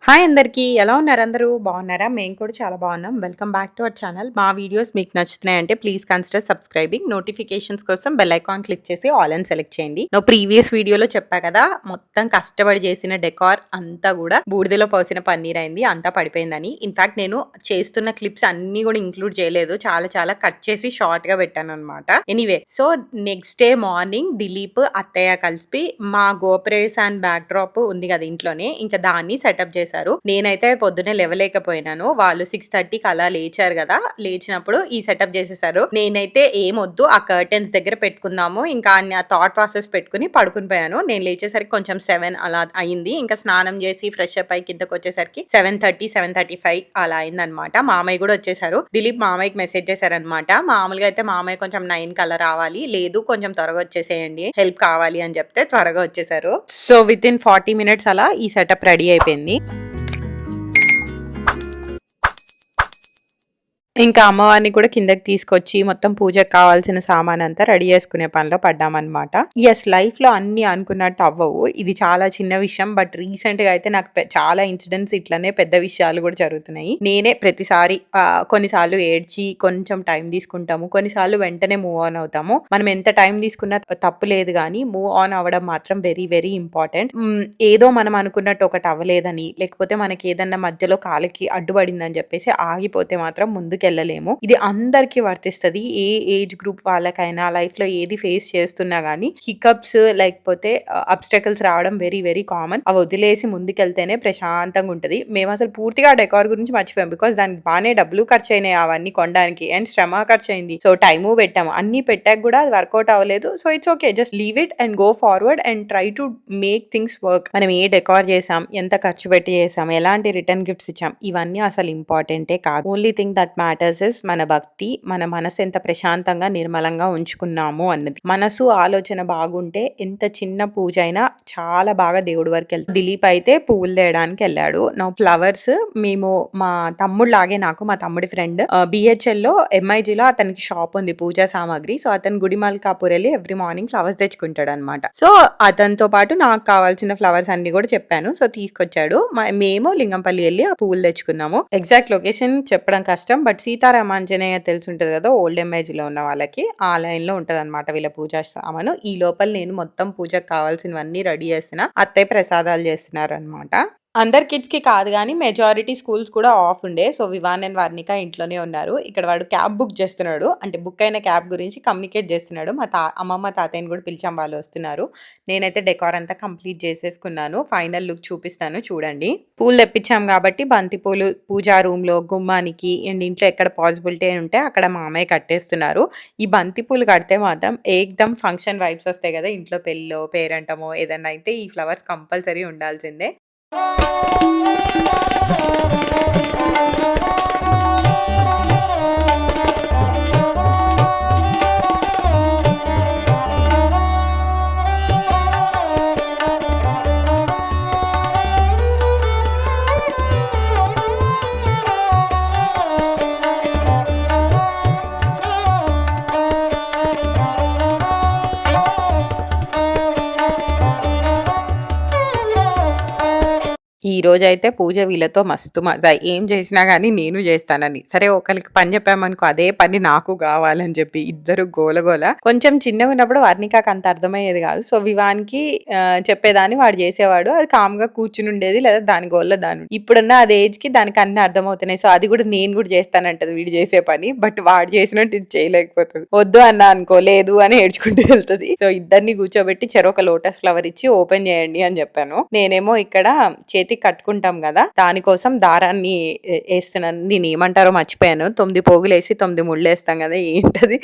Hi అందరికీ. ఎలా ఉన్నారు అందరూ? బాగున్నారా? మేము కూడా చాలా బాగున్నాం. Welcome back to our channel. మా వీడియోస్ మీకు నచ్చుతున్నాయంటే ప్లీజ్ కన్సిడర్ సబ్స్క్రైబింగ్. నోటిఫికేషన్స్ కోసం బెల్ ఐకాన్ క్లిక్ చేసి ఆల్ అని సెలెక్ట్ చేయండి. ప్రీవియస్ వీడియోలో చెప్పా కదా! మొత్తం కష్టపడి చేసిన డెకార్ అంతా కూడా బూడిదలో పోసిన పన్నీర్ అయింది. అంతా పడిపోయిందని. ఇన్‌ఫాక్ట్ నేను చేస్తున్న క్లిప్స్ అన్నీ కూడా ఇంక్లూడ్ చేయలేదు. చాలా చాలా కట్ చేసి షార్ట్‌గా పెట్టాననమాట. Anyway so next day morning Dileep, అత్తయ్య కలిసి మా గోప్రేసాన్ బ్యాక్ డ్రాప్ ఉంది కదా ఇంట్లోనే, ఇంకా దాన్ని సెటప్ చేశారు. నేనైతే పొద్దున్నే లేవలేకపోయినాను. వాళ్ళు 6:30కి అలా లేచారు కదా! లేచినప్పుడు ఈ సెటప్ చేసేసారు. నేనైతే ఏమొద్దు ఆ కర్టెన్స్ దగ్గర పెట్టుకుందాము ఇంకా ఆ థాట్ ప్రాసెస్ పెట్టుకుని పడుకుని పోయాను. నేను లేచేసరికి కొంచెం 7 అలా అయింది. ఇంకా స్నానం చేసి ఫ్రెష్ అప్ అయ్యి కిందకొచ్చేసరికి 7:30, 7:35 అలా అయిందనమాట. మామయ్య కూడా వచ్చేసారు. దిలీప్ మామయ్యకి మెసేజ్ చేశారనమాట. మామూలుగా అయితే మామయ్య కొంచెం 9 కల్లా రావాలి. లేదు కొంచెం త్వరగా వచ్చేసేయండి. హెల్ప్ కావాలి అని చెప్తే త్వరగా వచ్చేసారు. సో వితిన్ 40 మినిట్స్ అలా ఈ సెటప్ రెడీ అయిపోయింది. ఇంకా అమ్మవారిని కూడా కిందకి తీసుకొచ్చి మొత్తం పూజకు కావాల్సిన సామానంతా రెడీ చేసుకునే పనిలో పడ్డామనమాట. యెస్, లైఫ్‌లో అన్నీ అనుకున్నట్టు అవ్వవు. ఇది చాలా చిన్న విషయం. బట్ రీసెంట్‌గా అయితే నాకు చాలా ఇన్సిడెంట్స్ ఇట్లనే పెద్ద విషయాలు కూడా జరుగుతున్నాయి. నేనే ప్రతిసారి కొన్నిసార్లు ఏడ్చి కొంచెం టైం తీసుకుంటాము. కొన్నిసార్లు వెంటనే మూవ్ ఆన్ అవుతాము. మనం ఎంత టైం తీసుకున్నా తప్పు లేదు గానీ మూవ్ ఆన్ అవ్వడం మాత్రం వెరీ వెరీ ఇంపార్టెంట్. ఏదో మనం అనుకున్నట్టు ఒకటి అవ్వలేదని, లేకపోతే మనకి ఏదన్నా మధ్యలో కాలికి అడ్డుపడిందని చెప్పేసి ఆగిపోతే మాత్రం ముందుకెళ్ళలేము. ఇది అందరికీ వర్తిస్తది. ఏ ఏజ్ గ్రూప్ వాళ్ళకైనా లైఫ్‌లో ఏది ఫేస్ చేస్తున్నా గానీ హికప్స్ లేకపోతే అబ్స్టకల్స్ రావడం వెరీ వెరీ కామన్. అవి వదిలేసి ముందుకెళ్తేనే ప్రశాంతంగా ఉంటది. మేమసలు పూర్తిగా డెకార్ గురించి మర్చిపోయాం. బికాజ్ దానికి బానే డబ్బులు ఖర్చయినాయి అవన్నీ కొనడానికి. అండ్ శ్రమ ఖర్చయింది. సో టైము పెట్టాము. అన్నీ పెట్టాక కూడా అది వర్కౌట్ అవ్వలేదు. So it's okay. Just leave it and go forward and try to make things work. మనం ఏ డెకార్ చేసాం, ఎంత ఖర్చు పెట్టి చేసాం, ఎలాంటి రిటర్న్ గిఫ్ట్స్ ఇచ్చాం, ఇవన్నీ అసలు ఇంపార్టెంటే కాదు. Only thing that matters is మన భక్తి, మన మనసు ఎంత ప్రశాంతంగా నిర్మలంగా ఉంచుకున్నాము అన్నది. మనసు ఆలోచన బాగుంటే ఎంత చిన్న పూజ అయినా చాలా బాగా దేవుడి వరకు వెళ్తాం. దిలీప్ అయితే పువ్వులు తేయడానికి వెళ్ళాడు. నా ఫ్లవర్స్ మేము మా తమ్ముడు లాగే, నాకు మా తమ్ముడి ఫ్రెండ్ బిహెచ్ఎల్లో ఎంఐజీలో అతనికి షాప్ ఉంది పూజా సామాగ్రి. సో అతను గుడిమల్కాపూర్ వెళ్ళి ఎవ్రీ మార్నింగ్ ఫ్లవర్స్ తెచ్చుకుంటాడు అనమాట. సో అతనితో పాటు నాకు కావాల్సిన ఫ్లవర్స్ అన్ని కూడా చెప్పాను. సో తీసుకొచ్చాడు. మేము లింగంపల్లి వెళ్ళి ఆ పువ్వులు తెచ్చుకున్నాము. ఎగ్జాక్ట్ లొకేషన్ చెప్పడం కష్టం. బట్ సీతారామాంజనేయ తెలిసి ఉంటది కదా ఓల్డ్ ఎంఐజీలో ఉన్న వాళ్ళకి, ఆ లైన్ లో ఉంటది అనమాట వీళ్ళ పూజా సామాను. ఈ లోపల నేను మొత్తం పూజకు కావాల్సినవన్నీ రెడీ చేసిన, అత్తయ్య ప్రసాదాలు చేస్తున్నారు అనమాట. అందరి కిడ్స్‌కి కాదు గానీ, మెజారిటీ స్కూల్స్ కూడా ఆఫ్ ఉండే. సో, వివాన్ అండ్ వర్ణిక ఇంట్లోనే ఉన్నారు. ఇక్కడ వాడు క్యాబ్ బుక్ చేస్తున్నాడు. అంటే బుక్ అయిన క్యాబ్ గురించి కమ్యూనికేట్ చేస్తున్నాడు. మా అమ్మమ్మ, తాతయ్యని కూడా పిలిచాం, వాళ్ళు వస్తున్నారు. నేనైతే డెకార్ అంతా కంప్లీట్ చేసేసుకున్నాను. ఫైనల్ లుక్ చూపిస్తాను చూడండి. పూలు తెప్పించాం కాబట్టి బంతి పూలు పూజా రూమ్‌లో, గుమ్మానికి అండ్ ఇంట్లో ఎక్కడ పాసిబిలిటీ ఉంటే అక్కడ మా అమ్మయ్య కట్టేస్తున్నారు. ఈ బంతి పూలు కడితే మాత్రం ఏకదమ్ ఫంక్షన్ వైబ్స్ వస్తాయి కదా! ఇంట్లో పెళ్ళో, పేరంటమో ఏదన్నా అయితే ఈ ఫ్లవర్స్ కంపల్సరీ ఉండాల్సిందే. ఈ రోజైతే పూజ వీళ్ళతో మస్తు మజా. ఏం చేసినా గానీ నేను చేస్తానని. సరే ఒకళ్ళకి పని చెప్పామనుకో అదే పని నాకు కావాలని చెప్పి ఇద్దరు గోలగోల. కొంచెం చిన్నగున్నప్పుడు వర్ణికకి అంత అర్థమయ్యేది కాదు. సో వివాన్‌కి చెప్పేదాన్ని, వాడు చేసేవాడు. అది కామ్‌గా కూర్చునుండేది, లేదా దాని గోలలో దాని. ఇప్పుడున్న అది ఏజ్‌కి దానికి అన్నీ అర్థమవుతున్నాయి. సో అది కూడా నేను కూడా చేస్తానంటది వీడు చేసే పని. బట్ వాడు చేసినట్టు ఇది చేయలేకపోతది. వద్దు అన్నా అనుకో లేదు అని ఏడ్చుకుంటూ వెళ్తది. సో ఇద్దరిని కూర్చోబెట్టి చెరొక లోటస్ ఫ్లవర్ ఇచ్చి ఓపెన్ చేయండి అని చెప్పాను. నేనేమో ఇక్కడ చేతికి కట్టుకుంటాం కదా, దానికోసం దారాన్ని వేస్తున్నాను. నేను ఏమంటారో మర్చిపోయాను. 9 పోగులేసి 9 ముళ్ళేస్తాం కదా, ఏంటది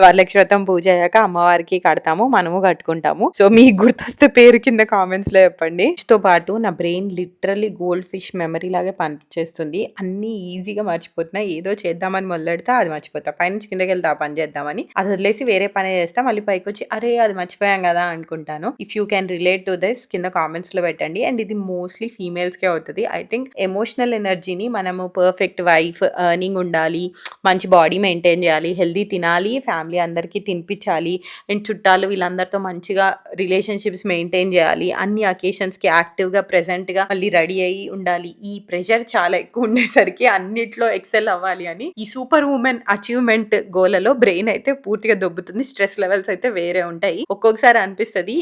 వరలక్ష్మి వ్రతం పూజ అయ్యాక అమ్మవారికి కడతాము, మనము కట్టుకుంటాము. సో మీకు గుర్తొస్తే పేరు కింద కామెంట్స్ లో చెప్పండి. తో పాటు నా brain literally gold fish memory లాగే పనిచేస్తుంది. అన్ని ఈజీగా మర్చిపోతున్నా. ఏదో చేద్దామని మొదలెడితే అది మర్చిపోతా, పైనుంచి కిందకి వెళ్తా పని చేద్దామని, అది వదిలేసి వేరే పని చేస్తా, మళ్ళీ పైకి వచ్చి అరే అది మర్చిపోయాం కదా అనుకుంటాను. If you can relate to this కింద కామెంట్స్ లో పెట్టండి. అండ్ ఇది మోస్ట్లీ ఫీమేల్స్కే అవుతుంది. ఐ థింక్ ఎమోషనల్ ఎనర్జీని మనము పర్ఫెక్ట్ వైఫ్, ఎర్నింగ్ ఉండాలి, మంచి బాడీ మెయింటైన్ చేయాలి, హెల్దీ తినాలి, ఫ్యామిలీ అందరికీ తినిపించాలి, అండ్ చుట్టాలు వీళ్ళందరితో మంచిగా రిలేషన్షిప్స్ మెయింటైన్ చేయాలి, అన్ని అకేషన్స్కి యాక్టివ్గా ప్రెసెంట్గా మళ్ళీ రెడీ అయ్యి ఉండాలి. ఈ ప్రెషర్ చాలా ఎక్కువ ఉండేసరికి అన్నిట్లో ఎక్సెల్ అవ్వాలి అని ఈ సూపర్ ఉమెన్ అచీవ్మెంట్ గోలలో బ్రెయిన్ అయితే పూర్తిగా దొబ్బుతుంది. స్ట్రెస్ లెవెల్స్ అయితే వేరే ఉంటాయి. ఒక్కొక్కసారి అనిపిస్తుంది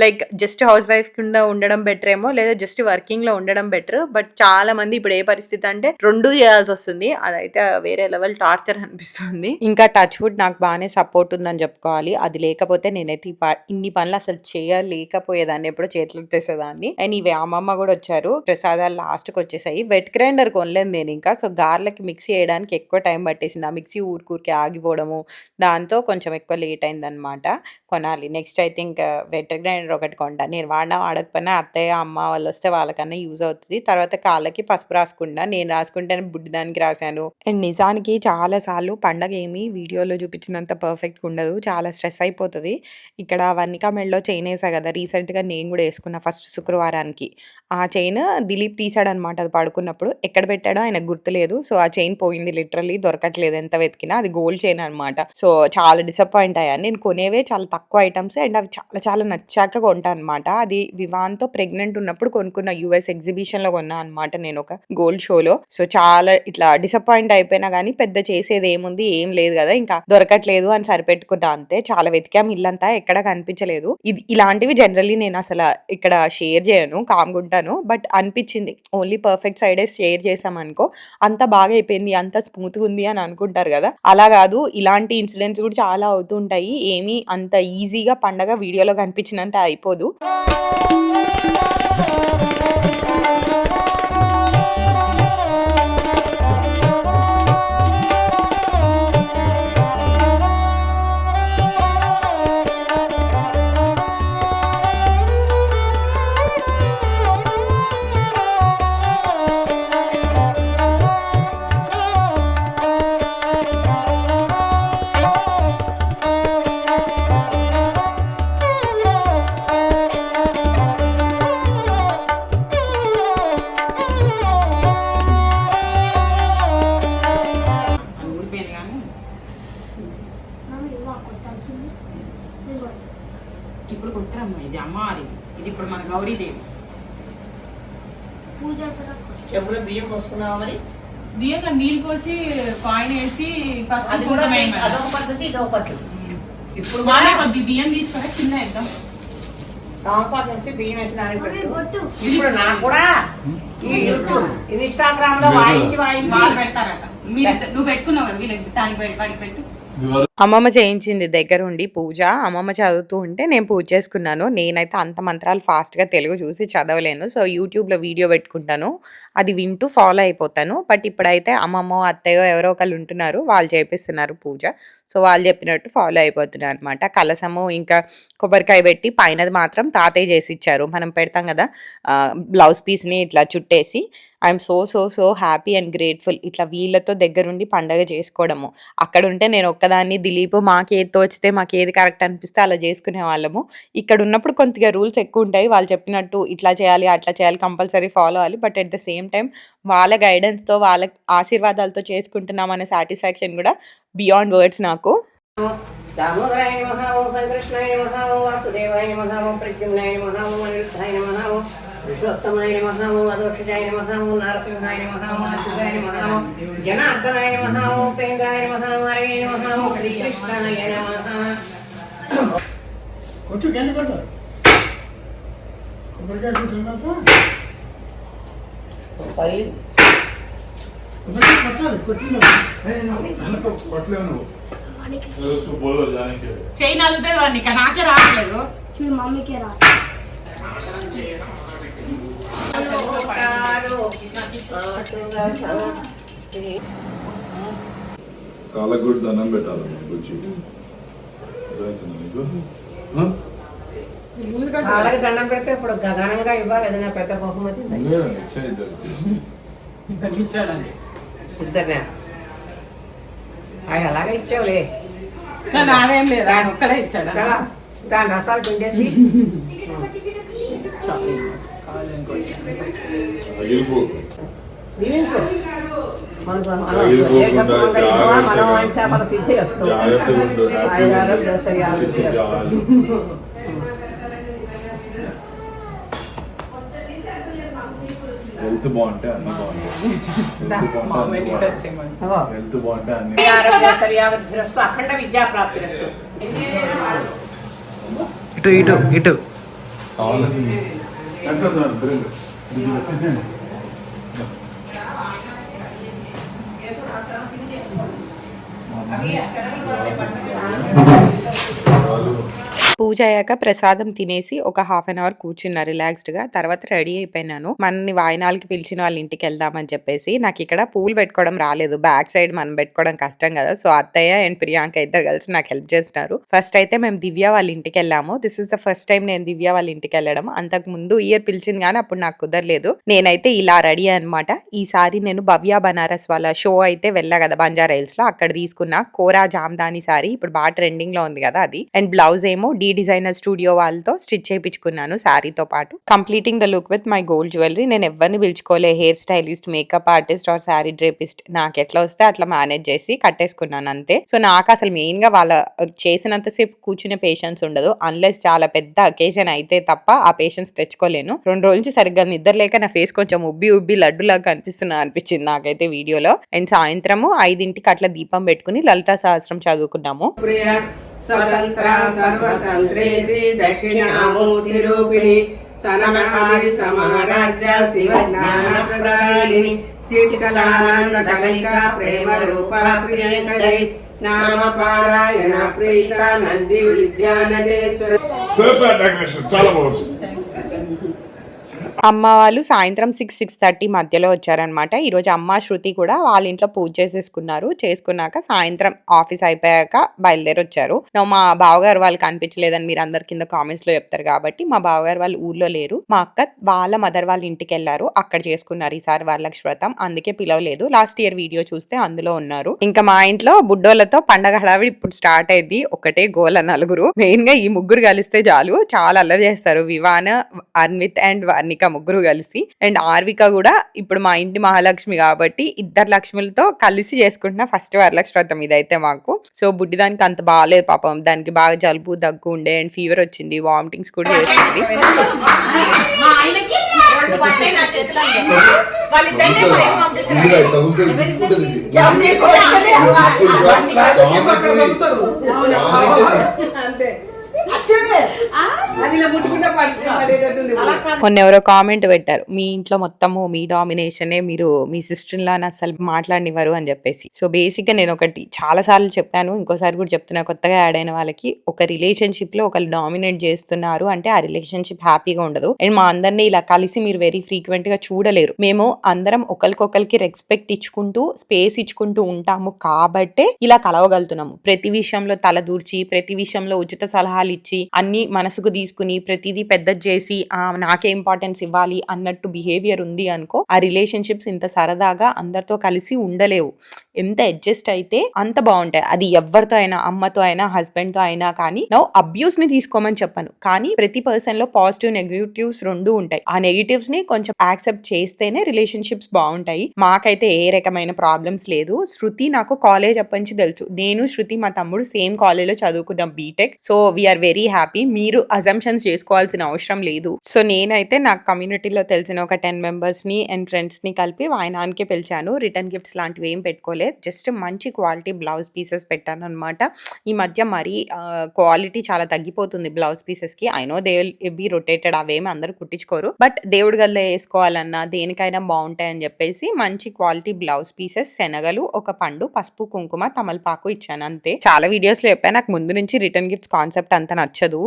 లైక్ జస్ట్ హౌస్ వైఫ్ కింద ఉండడం బెటర్ ఏమో, లేదా జస్ట్ వర్కింగ్ లో ఉండడం బెటర్. బట్ చాలా మంది ఇప్పుడు ఏ పరిస్థితి అంటే రెండు చేయాల్సి వస్తుంది. అదైతే వేరే లెవెల్ టార్చర్ అనిపిస్తుంది. ఇంకా టచ్ వుడ్ నాకు బాగానే సపోర్ట్ ఉందని చెప్పుకోవాలి. అది లేకపోతే నేనైతే ఇన్ని పనులు అసలు చేయలేకపోయేదాన్ని, ఎప్పుడో చేతులకు తెసేదాన్ని. అండ్ ఇవి అమ్మమ్మ కూడా వచ్చారు. ప్రసాదాలు లాస్ట్కి వచ్చేసాయి. వెట్ గ్రైండర్ కొనలేదు నేను ఇంకా. సో గార్లకి మిక్సీ వేయడానికి ఎక్కువ టైం పట్టేసింది. ఆ మిక్సీ ఊరికూరికి ఆగిపోవడము, దాంతో కొంచెం ఎక్కువ లేట్ అయిందనమాట. కొనాలి next. I think wet grinder ఒకటి కొంటా. నేను వాడకపోయినా అత్తయ్య అమ్మ వాళ్ళు వస్తే వాళ్ళకన్నా యూజ్ అవుతుంది. తర్వాత కాళ్ళకి పసుపు రాసుకుంటా. నేను రాసుకుంటేనే బుడ్డి దానికి రాశాను. అండ్ నిజానికి చాలాసార్లు పండగ ఏమి వీడియోలో చూపించినంత పర్ఫెక్ట్గా ఉండదు, చాలా స్ట్రెస్ అయిపోతుంది. ఇక్కడ వన్నిక మెడలో చైన్ వేసా కదా రీసెంట్గా, నేను కూడా వేసుకున్నా ఫస్ట్ శుక్రవారానికి. ఆ చైన్ దిలీప్ తీసాడనమాట. అది పడుకున్నప్పుడు ఎక్కడ పెట్టాడో ఆయనకు గుర్తులేదు. సో ఆ చైన్ పోయింది, లిటరల్లీ దొరకట్లేదు ఎంత వెతికినా. అది గోల్డ్ చైన్ అనమాట. సో చాలా డిసప్పాయింట్ అయ్యాను. నేను కొనేవే చాలా తక్కువ ఐటమ్స్, అండ్ అవి చాలా చాలా నచ్చాక కొంటా అనమాట. అది వివాన్తో ప్రెగ్నెంట్ ఉన్నప్పుడు కొనుక్కున్న, యూఎస్ ఎగ్జిబిషన్లో కొన్నా అనమాట నేను ఒక గోల్డ్ షోలో. సో చాలా ఇట్లా డిసప్పాయింట్ అయిపోయినా కానీ పెద్ద చేసేది ఏముంది, ఏం లేదు కదా, ఇంకా దొరకట్లేదు అని సరిపెట్టుకున్నా అంతే. చాలా వెతికాం ఇల్లంతా, ఎక్కడ కనిపించలేదు. ఇది ఇలాంటివి జనరల్లీ నేను అసలు ఇక్కడ షేర్ చేయను, కామ్గుంటాను. బట్ అనిపించింది ఓన్లీ పర్ఫెక్ట్ సైడే షేర్ చేసామనుకో అంత బాగా అయిపోయింది, అంత స్మూత్గా ఉంది అని అనుకుంటారు కదా. అలా కాదు, ఇలాంటి ఇన్సిడెంట్స్ కూడా చాలా అవుతుంటాయి. ఏమీ అంత ఈజీగా పండగ వీడియోలో కనిపించినంత అయిపోదు. ఇప్పుడు కుట్టరమ్మ, ఇది అమ్మవారి, ఇది ఇప్పుడు మన గౌరీదేవి. చెప్పులో బియ్యం పోసుకున్నావా మరి? బియ్యం నీళ్ళు పోసి కాయిన్ వేసి అదొక పద్ధతి, ఇదొక పద్ధతి. ఇప్పుడు కొద్ది బియ్యం తీసుకొని చిన్న వేద్దాం, తమలపాకు వేసి బియ్యం వేసి దానికి పెట్టు. ఇప్పుడు నాకు కూడా ఇన్స్టాగ్రామ్ లో వాయించి వాళ్ళు పెడతారట. నువ్వు పెట్టుకున్నావు కదా, వీళ్ళకి దానికి పెట్టు. అమ్మమ్మ చేయించింది దగ్గరుండి పూజ. అమ్మమ్మ చదువుతూ ఉంటే నేను పూజ చేసుకున్నాను. నేనైతే అంత మంత్రాలు ఫాస్ట్గా తెలుగు చూసి చదవలేను. సో యూట్యూబ్లో వీడియో పెట్టుకుంటాను, అది వింటూ ఫాలో అయిపోతాను. బట్ ఇప్పుడైతే అమ్మమ్మ అత్తయ్యో ఎవరో ఒకళ్ళు ఉంటున్నారు, వాళ్ళు చేపిస్తున్నారు పూజ. సో వాళ్ళు చెప్పినట్టు ఫాలో అయిపోతున్నారు అనమాట. కలసము ఇంకా కొబ్బరికాయ పెట్టి పైనది మాత్రం తాతయ్య చేసి ఇచ్చారు. మనం పెడతాం కదా బ్లౌజ్ పీస్ని ఇట్లా చుట్టేసి. I'm so so so happy and grateful ఇట్లా వీళ్ళతో దగ్గరుండి పండగ చేసుకోవడము. అక్కడ ఉంటే నేను ఒక్కదాన్ని, దిలీప్ మాకు ఏది తోచితే మాకు ఏది కరెక్ట్ అనిపిస్తే అలా చేసుకునే వాళ్ళము. ఇక్కడ ఉన్నప్పుడు కొద్దిగా రూల్స్ ఎక్కువ ఉంటాయి. వాళ్ళు చెప్పినట్టు ఇట్లా చేయాలి అట్లా చేయాలి, కంపల్సరీ ఫాలో అవ్వాలి. But at the same time వాళ్ళ గైడెన్స్తో వాళ్ళ ఆశీర్వాదాలతో చేసుకుంటున్నాం అనే సాటిస్ఫాక్షన్ కూడా బియాండ్ వర్డ్స్ నాకు. దామోదరాయ నమః, ఓం సంకృష్ణాయ నమః, ఓం వాసుదేవాయ నమః, ఓం ప్రద్యుమ్నాయ నమః, ఓం అనిరుద్ధాయ నమః, ఓం విశ్వోత్తమాయ నమః, ఓం అదోక్షజాయ నమః, ఓం నారసింహాయ నమః, ఓం అచ్యుతాయ నమః, ఓం జనార్దనాయ నమః, ఓం ఉపేంద్రాయ నమః, ఓం హరయే నమః, ఓం శ్రీకృష్ణాయ నమః. కొట్టు గంట కొట్టు కొబ్బరికాయ కొట్టు పై కొట్టాలి కొట్టినా చైన్ అలుగుతుంది వాడిని, నాకే రావట్లేదు. చూడు మమ్మీకే రా. కాళ్ళకు దండం పెట్టాలి. కాళ్ళకి దండం పెడితే ఇప్పుడు గగనంగా ఇవ్వాలి ఏదైనా పెద్ద బహుమతి. ఇద్దరు అలాగే ఇచ్చావులే, నాదేం లేదు, ఆయన ఒక్కడే ఇచ్చాడు. దాని రసాలు పిండేసి పగిలిపోకు. దీంట్లో మనకు పగిలిపోకుండా మనం అంటే మన సిద్ధి వస్తుంది. జాగ్రత్తగా ఉండు. హెల్త్ బాగుంటే అన్ని బాగుంటాయి. హెల్త్ బాగుంటే అన్ని. అఖండ విద్యా ప్రాప్తి. ఇటు ఇటు ఇటు పూజ అయ్యాక ప్రసాదం తినేసి ఒక హాఫ్ అన్ అవర్ కూర్చున్నా రిలాక్స్డ్ గా. తర్వాత రెడీ అయిపోయినాను. మనని వాయినాలకి పిలిచిన వాళ్ళ ఇంటికి వెళ్దామని చెప్పేసి. నాకు ఇక్కడ పూలు పెట్టుకోవడం రాలేదు, బ్యాక్ సైడ్ మనం పెట్టుకోవడం కష్టం కదా. సో అత్తయ్య అండ్ ప్రియాంక ఇద్దరు కలిసి నాకు హెల్ప్ చేస్తున్నారు. ఫస్ట్ అయితే మేము దివ్య వాళ్ళ ఇంటికి వెళ్ళాము. This is the first time నేను దివ్య వాళ్ళ ఇంటికి వెళ్ళడం. అంతకు ముందు ఇయర్ పిలిచింది కానీ అప్పుడు నాకు కుదరలేదు. నేనైతే ఇలా రెడీ అనమాట. ఈసారి నేను భవ్య బనారస్ వాళ్ళ షో అయితే వెళ్ళా కదా బంజారా హిల్స్ లో, అక్కడ తీసుకున్న కోరా జామ్దాని సారీ ఇప్పుడు బాగా ట్రెండింగ్ లో ఉంది కదా అది. అండ్ బ్లౌజ్ ఏమో డిజైనర్ స్టూడియో వాళ్ళతో స్టిచ్ చేయించుకున్నాను శారీతో పాటు. Completing the look with my gold jewellery. నేను ఎవరిని పిలుచుకోలే, hair stylist, makeup artist or sari drapist. నాకు ఎట్లా వస్తే అట్లా మేనేజ్ చేసి కట్టేసుకున్నాను అంతే. సో నాకు అసలు మెయిన్ గా వాళ్ళ చేసినంతసేపు కూర్చునే పేషెన్స్ ఉండదు. అన్లెస్ చాలా పెద్ద అకేషన్ అయితే తప్ప ఆ పేషెన్స్ తెచ్చుకోలేను. 2 రోజుల నుంచి సరిగ్గా నిద్ర లేక నా ఫేస్ కొంచెం ఉబ్బి లడ్డులాగా అనిపించింది నాకైతే వీడియోలో. అండ్ సాయంత్రము 5ంటికి అట్లా దీపం పెట్టుకుని లలితా సహస్రం చదువుకున్నాము. స్వతంత్ర సర్వతంత్రేసి దక్షిణామూర్తి రూపిణి సనకాది సమారాజ్య శివజ్ఞాన ప్రదాయిని చిత్కలానంద కలికా ప్రేమ రూప ప్రియంకరి నామ పారాయణ ప్రీత నంది విద్యా నటేశ్వర. చాలా బాగుంది. అమ్మ వాళ్ళు సాయంత్రం 6-6:30 మధ్యలో వచ్చారనమాట. ఈరోజు అమ్మ శృతి కూడా వాళ్ళ ఇంట్లో పూజ చేసేసుకున్నారు. చేసుకున్నాక సాయంత్రం ఆఫీస్ అయిపోయాక బయలుదేరి వచ్చారు. మా బావగారు వాళ్ళు కనిపించలేదని మీరు అందరి కింద కామెంట్స్ లో చెప్తారు కాబట్టి మా బావగారు వాళ్ళు ఊర్లో లేరు. మా అక్క వాళ్ళ మదర్ వాళ్ళ ఇంటికి వెళ్ళారు, అక్కడ చేసుకున్నారు ఈసారి వరలక్ష్మి వ్రతం. అందుకే పిలవలేదు. లాస్ట్ ఇయర్ వీడియో చూస్తే అందులో ఉన్నారు. ఇంకా మా ఇంట్లో బుడ్డోళ్ళతో పండగ హడావిడి ఇప్పుడు స్టార్ట్ అయింది. ఒకటే గోల, నలుగురు. మెయిన్ గా ఈ ముగ్గురు కలిస్తే చాలు చాలా అల్లరి చేస్తారు. వివాన్, అన్విత్ అండ్ వర్ణిక ముగ్గురు కలిసి. అండ్ ఆర్విక కూడా ఇప్పుడు మా ఇంటి మహాలక్ష్మి కాబట్టి 2 లక్ష్ములతో కలిసి చేసుకుంటున్న ఫస్ట్ వరలక్ష్మి వ్రతం ఇదైతే మాకు. సో బుడ్డి దానికి అంత బాగాలేదు పాపం. దానికి బాగా జలుబు దగ్గు ఉండే అండ్ ఫీవర్ వచ్చింది, వామిటింగ్స్ కూడా చేసింది. మొన్న ఎవరో కామెంట్ పెట్టారు, మీ ఇంట్లో మొత్తము మీ డామినేషనే, మీరు మీ సిస్టర్ లా అసలు మాట్లాడినివ్వరు అని చెప్పేసి. సో బేసిక్ గా నేను ఒకటి చాలా సార్లు చెప్పాను, ఇంకోసారి కూడా చెప్తున్నా, కొత్తగా యాడ్ అయిన వాళ్ళకి, ఒక రిలేషన్షిప్ లో ఒకరు డామినేట్ చేస్తున్నారు అంటే ఆ రిలేషన్షిప్ హ్యాపీగా ఉండదు. అండ్ మా అందరినీ ఇలా కలిసి మీరు వెరీ ఫ్రీక్వెంట్ గా చూడలేరు. మేము అందరం ఒకరికొకరికి రెస్పెక్ట్ ఇచ్చుకుంటూ స్పేస్ ఇచ్చుకుంటూ ఉంటాము కాబట్టే ఇలా కలవగలుగుతున్నాము. ప్రతి విషయంలో తల దూర్చి, ప్రతి విషయంలో ఉచిత సలహాలు ఇచ్చి, అన్ని మనసుకు తీసుకుని ప్రతిదీ పెద్ద చేసి నాకే ఇంపార్టెన్స్ ఇవ్వాలి అన్నట్టు బిహేవియర్ ఉంది అనుకో, ఆ రిలేషన్షిప్స్ ఇంత సరదాగా అందరితో కలిసి ఉండలేవు. ఎంత అడ్జస్ట్ అయితే అంత బాగుంటాయి. అది ఎవరితో అయినా, అమ్మతో అయినా, హస్బెండ్ తో అయినా. కానీ నో అబ్యూస్ ని తీసుకోమని చెప్పను, కానీ ప్రతి పర్సన్ లో పాజిటివ్ నెగిటివ్స్ 2 ఉంటాయి. ఆ నెగిటివ్స్ ని కొంచెం యాక్సెప్ట్ చేస్తేనే రిలేషన్షిప్స్ బాగుంటాయి. మాకైతే ఏ రకమైన ప్రాబ్లమ్స్ లేదు. శృతి నాకు కాలేజ్ అప్పటి నుంచి తెలుసు. నేను శృతి మా తమ్ముడు సేమ్ కాలేజ్ లో చదువుకున్నాం, BTech. So we are very happy. మీరు అజంప్షన్స్ చేసుకోవాల్సిన అవసరం లేదు. సో నేనైతే నాకు కమ్యూనిటీలో తెలిసిన ఒక 10 మెంబర్స్ ని అండ్ ఫ్రెండ్స్ ని కలిపి వాయనానికి పిలిచాను. రిటర్న్ గిఫ్ట్స్ లాంటివి ఏం పెట్టుకోలేదు, జస్ట్ మంచి క్వాలిటీ బ్లౌజ్ పీసెస్ పెట్టాను అనమాట. ఈ మధ్య మరీ క్వాలిటీ చాలా తగ్గిపోతుంది బ్లౌజ్ పీసెస్ కి. I know they will be rotated, అవేమి అందరూ కుట్టించుకోరు, బట్ దేవుడి గల్లో వేసుకోవాలన్నా దేనికైనా బాగుంటాయని చెప్పేసి మంచి క్వాలిటీ బ్లౌజ్ పీసెస్, శనగలు, ఒక పండు, పసుపు, కుంకుమ, తమలపాకు ఇచ్చాను అంతే. చాలా వీడియోస్ లో చెప్పాను, నాకు ముందు నుంచి రిటర్న్ గిఫ్ట్స్ కాన్సెప్ట్ అంత నచ్చదు.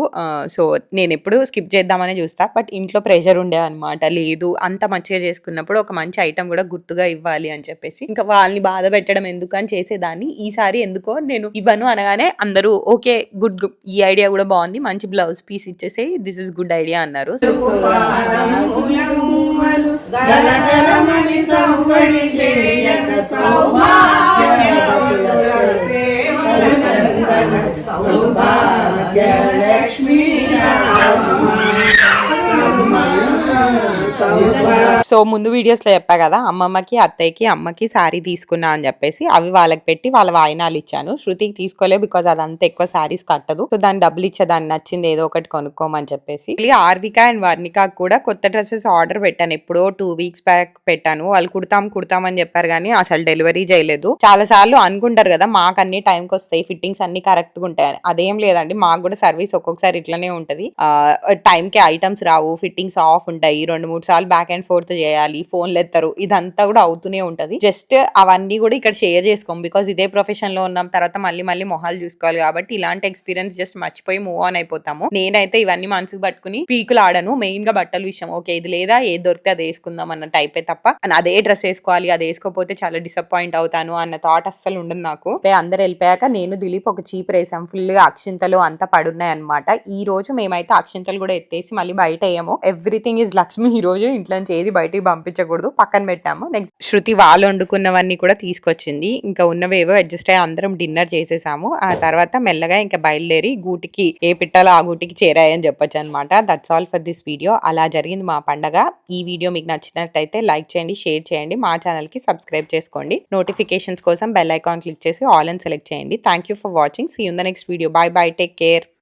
సో నేను ఎప్పుడు స్కిప్ చేద్దామని చూస్తా, బట్ ఇంట్లో ప్రెషర్ ఉండే అనమాట. లేదు అంత మంచిగా చేసుకున్నప్పుడు ఒక మంచి ఐటమ్ కూడా గుర్తుగా ఇవ్వాలి అని చెప్పేసి, ఇంకా వాళ్ళని బాధ పెట్టడం ఎందుకు అని చేసేదాన్ని. ఈసారి ఎందుకో నేను ఇవ్వను అనగానే అందరూ ఓకే గుడ్, ఈ ఐడియా కూడా బాగుంది, మంచి బ్లౌజ్ పీస్ ఇచ్చేసి దిస్ ఇస్ గుడ్ ఐడియా అన్నారు. లక్ష్మీ సో ముందు వీడియోస్ లో చెప్పా కదా, అమ్మమ్మకి అత్తయ్యకి అమ్మకి శారీ తీసుకున్నా అని చెప్పేసి అవి వాళ్ళకి పెట్టి వాళ్ళ వాయినాలు ఇచ్చాను. శృతికి తీసుకోలేదు బికాజ్ అదంతా ఎక్కువ శారీస్ కట్టదు. సో దాన్ని డబ్బులు ఇచ్చే దాన్ని నచ్చింది ఏదో ఒకటి కొనుక్కోమని చెప్పేసి. ఆర్విక అండ్ వర్ణిక కూడా కొత్త డ్రెస్సెస్ ఆర్డర్ పెట్టాను. ఎప్పుడో 2 వీక్స్ బ్యాక్ పెట్టాను. వాళ్ళు కుడతామని చెప్పారు కానీ అసలు డెలివరీ చేయలేదు. చాలా సార్లు అనుకుంటారు కదా మాకు అన్ని టైంకి వస్తాయి, ఫిట్టింగ్స్ అన్ని కరెక్ట్ గా ఉంటాయి. అదేం లేదండి, మాకు కూడా సర్వీస్ ఒక్కొక్కసారి ఇట్లానే ఉంటది. టైంకి ఐటమ్స్ రావు, ఫిట్టింగ్స్ ఆఫ్ ఉంటాయి, 2-3 సార్లు బ్యాక్ అండ్ ఫోర్త్ చేయాలి, ఫోన్లు ఎత్తారు, ఇదంతా కూడా అవుతూనే ఉంటది. జస్ట్ అవన్నీ కూడా ఇక్కడ షేర్ చేసుకోం బికాస్ ఇదే ప్రొఫెషన్ లో ఉన్నాం. తర్వాత మళ్ళీ మొహాలు చూసుకోవాలి కాబట్టి ఇలాంటి ఎక్స్పీరియన్స్ జస్ట్ మర్చిపోయి మూవ్ ఆన్ అయిపోతాము. నేనైతే ఇవన్నీ మనసుకు పట్టుకుని పీకులు ఆడను. మెయిన్ గా బట్టల విషయం ఓకే ఇది లేదా ఏది దొరికితే అది వేసుకుందాం అన్న టైపే తప్ప అదే డ్రెస్ వేసుకోవాలి, అది వేసుకోకపోతే చాలా డిసప్పాయింట్ అవుతాను అన్న థాట్ అస్సలు ఉండదు నాకు. అందరు వెళ్ళిపోయాక నేను దిలీప్ ఒక చీప్ వేసాం. ఫుల్ గా అక్షింతలు అంతా పడున్నాయి అనమాట. ఈ రోజు మేమైతే అక్షింతలు కూడా ఎత్తేసి మళ్ళీ బయట వేయము. Everything is Lakshmi. ఈ రోజు ఇంట్లో నుంచి ఏది బయటికి పంపించకూడదు, పక్కన పెట్టాము. నెక్స్ట్ శృతి వాళ్ళు వండుకున్నవన్నీ కూడా తీసుకొచ్చింది. ఇంకా ఉన్నవేవో అడ్జస్ట్ అయ్యి అందరం డిన్నర్ చేసేసాము. ఆ తర్వాత మెల్లగా ఇంకా బయలుదేరి గూటికి ఏ పిట్టాలో ఆ గూటికి చేరాయని చెప్పొచ్చు అనమాట. That's all for this video. అలా జరిగింది మా పండగ. ఈ వీడియో మీకు నచ్చినట్టయితే లైక్ చేయండి, షేర్ చేయండి, మా ఛానల్ కి సబ్స్క్రైబ్ చేసుకోండి. నోటిఫికేషన్స్ కోసం బెల్ ఐకాన్ క్లిక్ చేసి ఆల్ అని సెలెక్ట్ చేయండి. Thank you for watching. See you in the next video. Bye bye, take care.